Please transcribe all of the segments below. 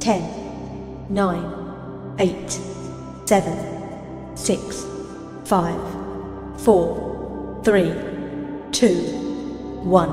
10, 9, 8, 7, 6, 5, 4, 3, 2, 1,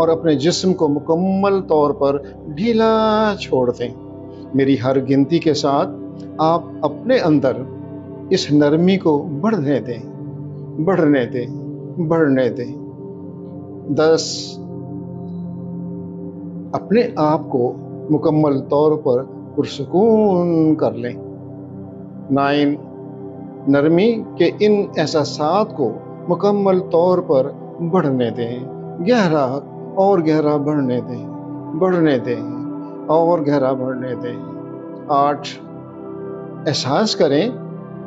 اور اپنے جسم کو مکمل طور پر ڈھیلا چھوڑ دیں۔ میری ہر گنتی کے ساتھ آپ اپنے اندر اس نرمی کو بڑھنے دیں، بڑھنے دیں، بڑھنے دیں۔ 10 اپنے آپ کو مکمل طور پر پرسکون کر لیں۔ 9 نرمی کے ان احساسات کو مکمل طور پر بڑھنے دیں، گہرا اور گہرا بڑھنے دیں، بڑھنے دیں اور گہرا بڑھنے دیں۔ 8 احساس کریں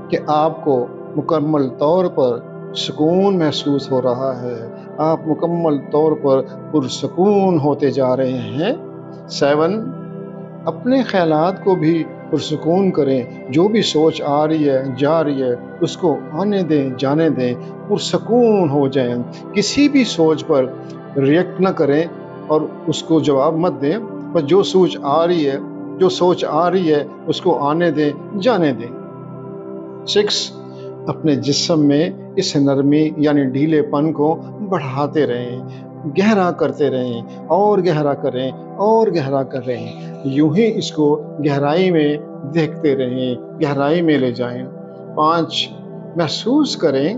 کہ آپ کو مکمل طور پر سکون محسوس ہو رہا ہے، آپ مکمل طور پر پرسکون ہوتے جا رہے ہیں۔ 7 اپنے خیالات کو بھی پرسکون کریں، جو بھی سوچ آ رہی ہے جا رہی ہے اس کو آنے دیں، جانے دیں، پرسکون ہو جائیں۔ کسی بھی سوچ پر ریئیکٹ نہ کریں اور اس کو جواب مت دیں، پر جو سوچ آ رہی ہے اس کو آنے دیں، جانے دیں۔ 6 اپنے جسم میں اس نرمی یعنی ڈھیلے پن کو بڑھاتے رہیں، گہرا کرتے رہیں اور گہرا کریں اور گہرا کریں۔ یوں ہی اس کو گہرائی میں دیکھتے رہیں، گہرائی میں لے جائیں۔ 5 محسوس کریں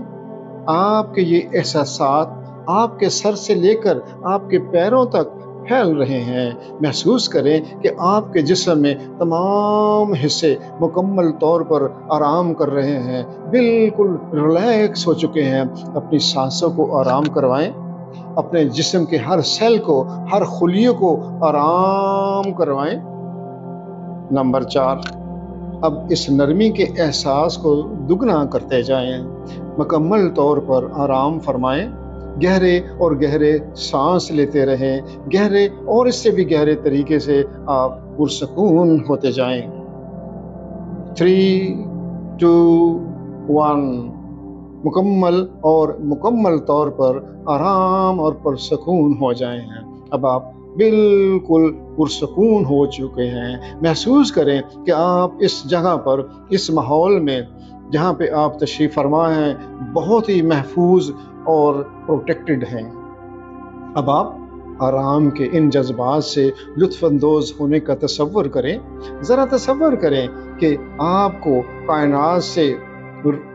آپ کے یہ احساسات آپ کے سر سے لے کر آپ کے پیروں تک پھیل رہے ہیں۔ محسوس کریں کہ آپ کے جسم میں تمام حصے مکمل طور پر آرام کر رہے ہیں، بالکل ریلیکس ہو چکے ہیں۔ اپنی سانسوں کو آرام کروائیں، اپنے جسم کے ہر سیل کو، ہر خلیے کو آرام کروائیں۔ نمبر 4 اب اس نرمی کے احساس کو دگنا کرتے جائیں، مکمل طور پر آرام فرمائیں، گہرے اور گہرے سانس لیتے رہیں، گہرے اور اس سے بھی گہرے طریقے سے آپ پرسکون ہوتے جائیں۔ 3 2 1 مکمل طور پر آرام اور پرسکون ہو جائیں ہیں۔ اب آپ بالکل پرسکون ہو چکے ہیں۔ محسوس کریں کہ آپ اس جگہ پر، اس ماحول میں جہاں پہ آپ تشریف فرما ہیں، بہت ہی محفوظ اور پروٹیکٹڈ ہیں۔ اب آپ آرام کے ان جذبات سے لطف اندوز ہونے کا تصور کریں۔ ذرا تصور کریں کہ آپ کو کائنات سے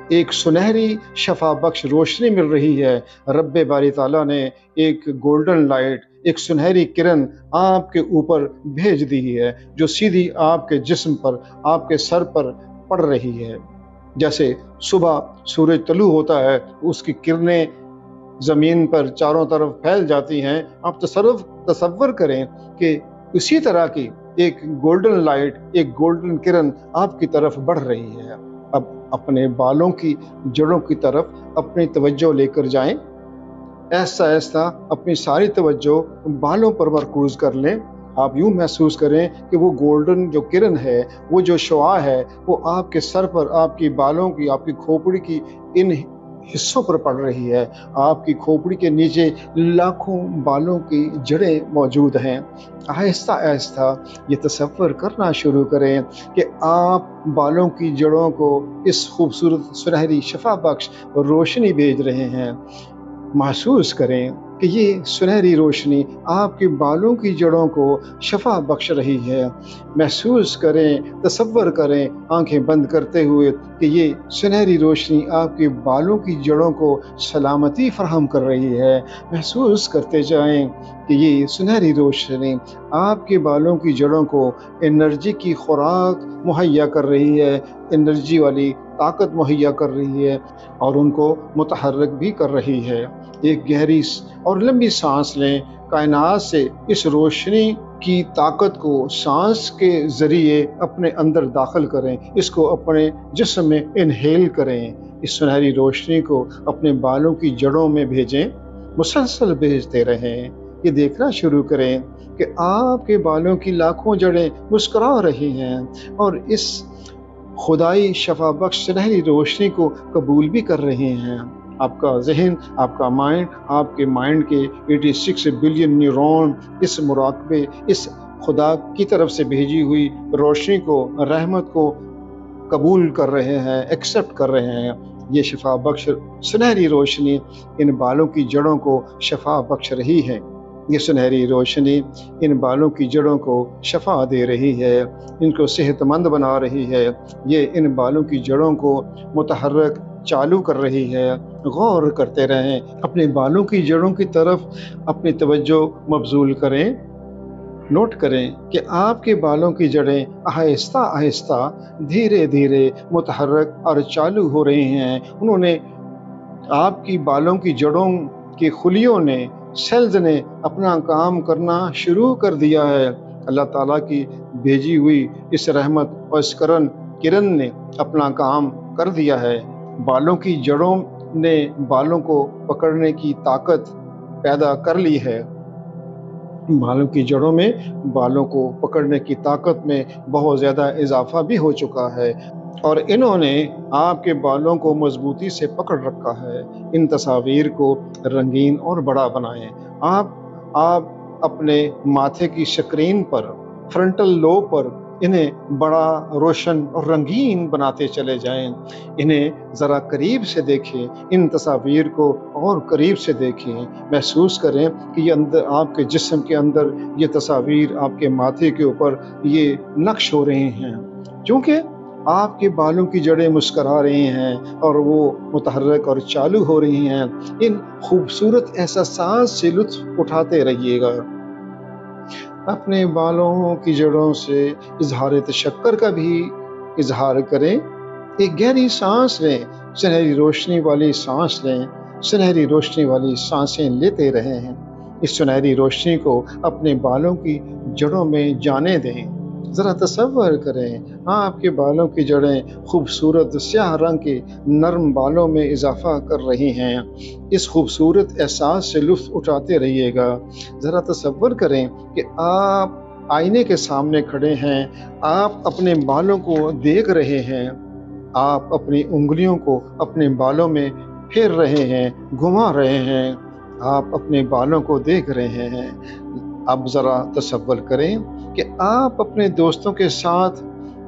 ایک سنہری شفا بخش روشنی مل رہی ہے۔ رب باری تعالیٰ نے ایک گولڈن لائٹ، ایک سنہری کرن آپ کے اوپر بھیج دی ہے، جو سیدھی آپ کے جسم پر، آپ کے سر پر پڑ رہی ہے۔ جیسے صبح سورج طلوع ہوتا ہے، اس کی کرنیں زمین پر چاروں طرف پھیل جاتی ہیں۔ آپ تصور کریں کہ اسی طرح کی ایک گولڈن لائٹ، ایک گولڈن کرن آپ کی طرف بڑھ رہی ہے۔ اب اپنے بالوں کی جڑوں کی طرف اپنی توجہ لے کر جائیں۔ ایسا اپنی ساری توجہ بالوں پر مرکوز کر لیں۔ آپ یوں محسوس کریں کہ وہ گولڈن جو کرن ہے، وہ جو شعاع ہے، وہ آپ کے سر پر، آپ کی بالوں کی، آپ کی کھوپڑی کی ان حصوں پر پڑ رہی ہے۔ آپ کی کھوپڑی کے نیچے لاکھوں بالوں کی جڑیں موجود ہیں۔ آہستہ آہستہ یہ تصور کرنا شروع کریں کہ آپ بالوں کی جڑوں کو اس خوبصورت سنہری شفا بخش روشنی بھیج رہے ہیں۔ محسوس کریں کہ یہ سنہری روشنی آپ کے بالوں کی جڑوں کو شفا بخش رہی ہے۔ محسوس کریں، تصور کریں آنکھیں بند کرتے ہوئے کہ یہ سنہری روشنی آپ کے بالوں کی جڑوں کو سلامتی فراہم کر رہی ہے۔ محسوس کرتے جائیں کہ یہ سنہری روشنی آپ کے بالوں کی جڑوں کو انرجی کی خوراک مہیا کر رہی ہے، انرجی والی طاقت مہیا کر رہی ہے اور ان کو متحرک بھی کر رہی ہے۔ ایک گہری اور لمبی سانس لیں، کائنات سے اس روشنی کی طاقت کو سانس کے ذریعے اپنے اندر داخل کریں، اس کو اپنے جسم میں انہیل کریں۔ اس سنہری روشنی کو اپنے بالوں کی جڑوں میں بھیجیں، مسلسل بھیجتے رہیں۔ یہ دیکھنا شروع کریں کہ آپ کے بالوں کی لاکھوں جڑیں مسکرا رہی ہیں اور اس خدائی شفا بخش سنہری روشنی کو قبول بھی کر رہے ہیں۔ آپ کا ذہن، آپ کا مائنڈ، آپ کے مائنڈ کے 86 بلین نیورون اس مراقبے، اس خدا کی طرف سے بھیجی ہوئی روشنی کو، رحمت کو قبول کر رہے ہیں، ایکسیپٹ کر رہے ہیں۔ یہ شفا بخش سنہری روشنی ان بالوں کی جڑوں کو شفا بخش رہی ہے۔ یہ سنہری روشنی ان بالوں کی جڑوں کو شفا دے رہی ہے، ان کو صحت مند بنا رہی ہے، یہ ان بالوں کی جڑوں کو متحرک چالو کر رہی ہے۔ غور کرتے رہیں، اپنے بالوں کی جڑوں کی طرف اپنی توجہ مبذول کریں۔ نوٹ کریں کہ آپ کے بالوں کی جڑیں آہستہ آہستہ دھیرے دھیرے متحرک اور چالو ہو رہی ہیں۔ انہوں نے آپ کی بالوں کی جڑوں کی خلیوں نے، سیلز نے اپنا کام کرنا شروع کر دیا ہے۔ اللہ تعالیٰ کی بھیجی ہوئی اس رحمت اور اس کرن نے اپنا کام کر دیا ہے۔ بالوں کی جڑوں نے بالوں کو پکڑنے کی طاقت پیدا کر لی ہے۔ بالوں کی جڑوں میں بالوں کو پکڑنے کی طاقت میں بہت زیادہ اضافہ بھی ہو چکا ہے، اور انہوں نے آپ کے بالوں کو مضبوطی سے پکڑ رکھا ہے۔ ان تصاویر کو رنگین اور بڑا بنائیں۔ آپ اپنے ماتھے کی سکرین پر، فرنٹل لوب پر انہیں بڑا، روشن اور رنگین بناتے چلے جائیں۔ انہیں ذرا قریب سے دیکھیں، ان تصاویر کو اور قریب سے دیکھیں، محسوس کریں کہ یہ اندر آپ کے جسم کے اندر یہ تصاویر آپ کے ماتھے کے اوپر یہ نقش ہو رہے ہیں، کیونکہ آپ کے بالوں کی جڑیں مسکرا رہی ہیں اور وہ متحرک اور چالو ہو رہی ہیں۔ ان خوبصورت احساسات سے لطف اٹھاتے رہیے گا۔ اپنے بالوں کی جڑوں سے اظہار تشکر کا بھی اظہار کریں۔ ایک گہری سانس لیں، سنہری روشنی والی سانس لیں، سنہری روشنی والی سانسیں لیتے رہے ہیں۔ اس سنہری روشنی کو اپنے بالوں کی جڑوں میں جانے دیں۔ ذرا تصور کریں، آپ کے بالوں کی جڑیں خوبصورت سیاہ رنگ کے نرم بالوں میں اضافہ کر رہی ہیں۔ اس خوبصورت احساس سے لطف اٹھاتے رہیے گا۔ ذرا تصور کریں کہ آپ آئینے کے سامنے کھڑے ہیں، آپ اپنے بالوں کو دیکھ رہے ہیں، آپ اپنی انگلیوں کو اپنے بالوں میں پھیر رہے ہیں، گھما رہے ہیں، آپ اپنے بالوں کو دیکھ رہے ہیں۔ اب ذرا تصور کریں کہ آپ اپنے دوستوں کے ساتھ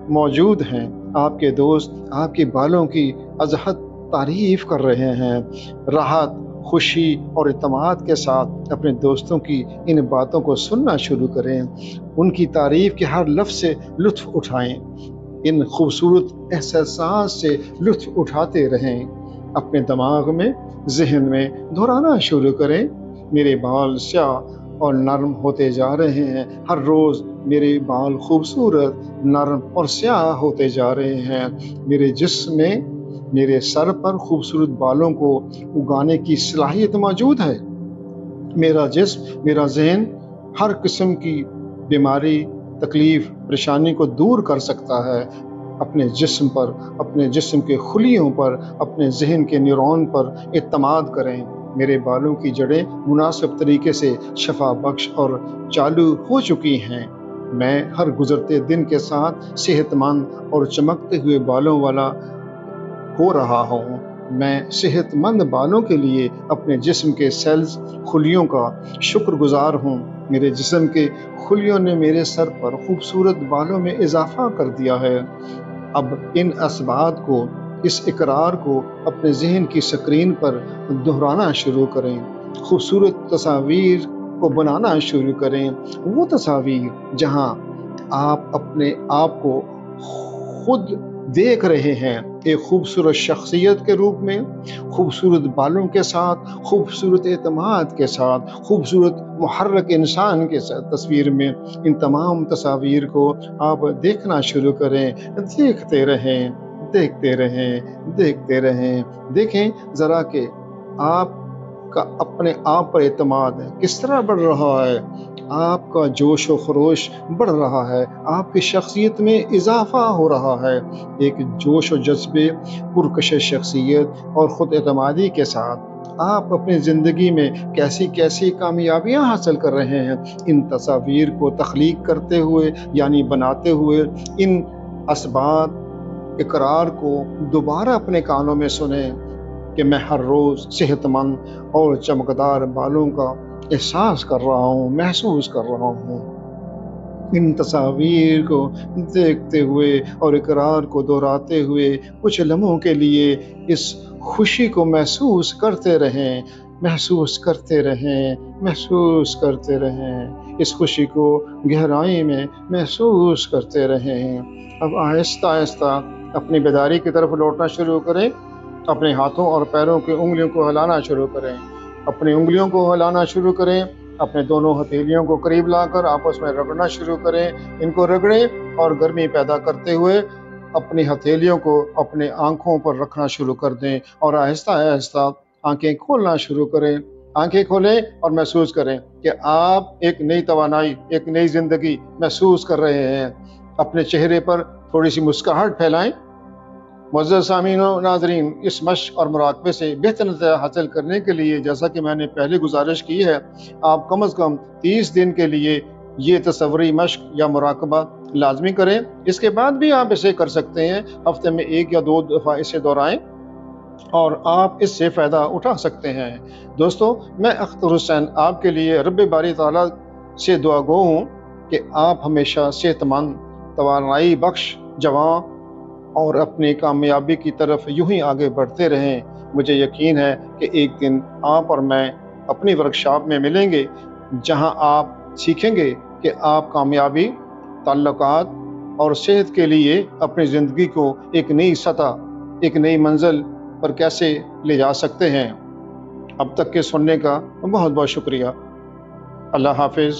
موجود ہیں، آپ کے دوست آپ کے بالوں کی ازحد تعریف کر رہے ہیں۔ راحت، خوشی اور اعتماد کے ساتھ اپنے دوستوں کی ان باتوں کو سننا شروع کریں، ان کی تعریف کے ہر لفظ سے لطف اٹھائیں، ان خوبصورت احساسات سے لطف اٹھاتے رہیں۔ اپنے دماغ میں، ذہن میں دہرانا شروع کریں، میرے بال سیاہ اور نرم ہوتے جا رہے ہیں، ہر روز میرے بال خوبصورت، نرم اور سیاہ ہوتے جا رہے ہیں۔ میرے جسم میں، میرے سر پر خوبصورت بالوں کو اگانے کی صلاحیت موجود ہے۔ میرا جسم، میرا ذہن ہر قسم کی بیماری، تکلیف، پریشانی کو دور کر سکتا ہے۔ اپنے جسم پر، اپنے جسم کے خلیوں پر، اپنے ذہن کے نیورون پر اعتماد کریں۔ میرے بالوں کی جڑیں مناسب طریقے سے شفا بخش اور چالو ہو چکی ہیں۔ میں ہر گزرتے دن کے ساتھ صحت مند اور چمکتے ہوئے بالوں والا ہو رہا ہوں۔ میں صحت مند بالوں کے لیے اپنے جسم کے سیلز، خلیوں کا شکر گزار ہوں۔ میرے جسم کے خلیوں نے میرے سر پر خوبصورت بالوں میں اضافہ کر دیا ہے۔ اب ان اسبات کو، اس اقرار کو اپنے ذہن کی سکرین پر دہرانا شروع کریں۔ خوبصورت تصاویر کو بنانا شروع کریں، وہ تصاویر جہاں آپ اپنے آپ کو خود دیکھ رہے ہیں ایک خوبصورت شخصیت کے روپ میں، خوبصورت بالوں کے ساتھ، خوبصورت اعتماد کے ساتھ، خوبصورت محرک انسان کے ساتھ تصویر میں۔ ان تمام تصاویر کو آپ دیکھنا شروع کریں، دیکھتے رہیں، دیکھتے رہیں، دیکھتے رہیں۔ دیکھیں ذرا کہ آپ کا اپنے آپ پر اعتماد کس طرح بڑھ رہا ہے، آپ کا جوش و خروش بڑھ رہا ہے، آپ کی شخصیت میں اضافہ ہو رہا ہے۔ ایک جوش و جذبے، پرکشش شخصیت اور خود اعتمادی کے ساتھ آپ اپنی زندگی میں کیسی کیسی کامیابیاں حاصل کر رہے ہیں۔ ان تصاویر کو تخلیق کرتے ہوئے، یعنی بناتے ہوئے، ان اسبات اقرار کو دوبارہ اپنے کانوں میں سنیں کہ میں ہر روز صحت مند اور چمکدار بالوں کا احساس کر رہا ہوں، محسوس کر رہا ہوں۔ ان تصاویر کو دیکھتے ہوئے اور اقرار کو دہراتے ہوئے کچھ لمحوں کے لیے اس خوشی کو محسوس کرتے رہیں۔ محسوس کرتے رہیں اس خوشی کو گہرائی میں محسوس کرتے رہیں۔ اب آہستہ آہستہ اپنی بیداری کی طرف لوٹنا شروع کریں۔ اپنے ہاتھوں اور پیروں کی انگلیوں کو ہلانا شروع کریں۔ اپنی انگلیوں کو ہلانا شروع کریں۔ اپنے دونوں ہتھیلیوں کو قریب لا کر آپس میں رگڑنا شروع کریں۔ ان کو رگڑیں اور گرمی پیدا کرتے ہوئے اپنی ہتھیلیوں کو اپنے آنکھوں پر رکھنا شروع کر دیں اور آہستہ آہستہ آنکھیں کھولنا شروع کریں۔ آنکھیں کھولیں اور محسوس کریں کہ آپ ایک نئی توانائی، ایک نئی زندگی محسوس کر رہے ہیں۔ اپنے چہرے پر تھوڑی سی مسکراہٹ پھیلائیں۔ معزز سامعین و ناظرین، اس مشق اور مراقبے سے بہتر نتائج حاصل کرنے کے لیے جیسا کہ میں نے پہلے گزارش کی ہے، آپ کم از کم 30 دن کے لیے یہ تصوری مشق یا مراقبہ لازمی کریں۔ اس کے بعد بھی آپ اسے کر سکتے ہیں، ہفتے میں 1 یا 2 دفعہ اسے دہرائیں اور آپ اس سے فائدہ اٹھا سکتے ہیں۔ دوستو، میں اختر حسین آپ کے لیے رب باری تعالیٰ سے دعا گو ہوں کہ آپ ہمیشہ صحت مند، توانائی بخش، جوان اور اپنی کامیابی کی طرف یوں ہی آگے بڑھتے رہیں۔ مجھے یقین ہے کہ ایک دن آپ اور میں اپنی ورکشاپ میں ملیں گے، جہاں آپ سیکھیں گے کہ آپ کامیابی، تعلقات اور صحت کے لیے اپنی زندگی کو ایک نئی سطح، ایک نئی منزل پر کیسے لے جا سکتے ہیں۔ اب تک کے سننے کا بہت بہت شکریہ۔ اللہ حافظ۔